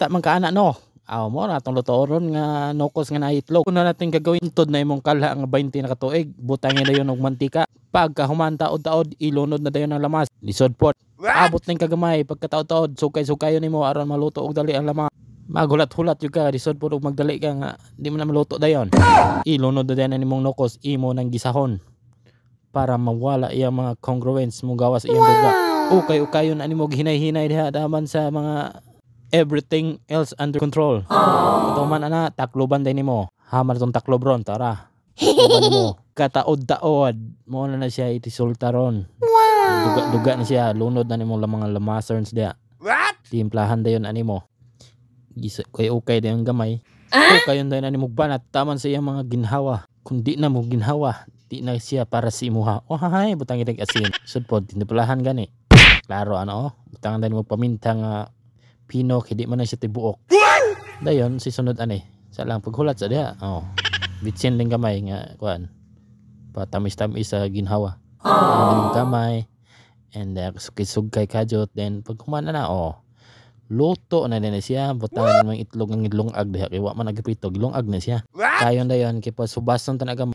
basta man ka ana no. Aw mo na tong lutoron nga nokos nga naitlog. Una natin gagawin tod na imong kalha nga 20 na ka tuig. Butangin na yon og mantika. Pagka humanta taod-taod ilunod na dayon ang lamas. Lisod pot. Abot ning kagamay pagkataod-taod sukay-sukayon nimo aron maluto og dali ang lamas. Magulat-hulat yung ka, lisod po magdali ka nga, di mo na maluto dayon. Ilunod na din nimong nokos, imo ng gisahon. Para mawala iyang mga congruence mo gawas iyang duga. Ukay-ukayon ani mo hinay-hinay diha daman sa mga everything else under control. Ito man ana, takloban din nimo. Hamar tong taklobron, tara. Takloban nimo. Kataod-taod, mo na siya itisulta ron. Duga-duga na siya, lunod na nimo mga lamasarns diha. Timplahan dayon ani mo. Okay din ang gamay. Kayon dayon ani mo banat taman sa iyang mga ginhawa. Kung di na mo ginhawa, di na siya para si imuha. Oh hay, butang itig asin. Sudpod tinipulahan gani. Klaro ano, butang dayon mo paminta nga pinok, hindi man na siya tibuok. Dayon si sunod ani. Sa lang paghulat sa diha. Oh. Bitsin din gamay nga kuan. Patamis-tamis sa ginhawa. Ang gamay and sugkay kajot then pag humana na luto na din siya, butangan ng itlog ng ilongag diha kay wa man nagprito, ilongag na siya. Kayon dayon kay pa subason tanaga.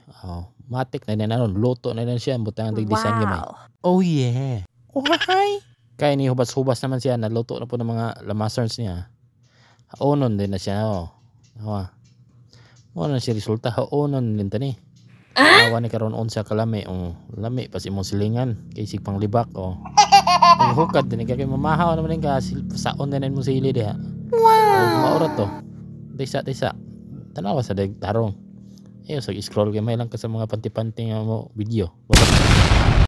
Matik na din aron luto na din siya, butangan dig design gamay. Oh yeah. Oh hi. Kay ni hubas-hubas naman siya, naluto na po ng mga lamasarns niya. Haonon din na siya mo na siya resulta, haonon din tani. Awa ni karon unsa kalami lami pas imong silingan kay sig panglibak ang hukad din kay mamahaw naman ka saon din mo sili diha. Maura to. Disa tanawa sa tarong. Ayo sa scroll kay may lang ka sa mga panti-panti nga mo video.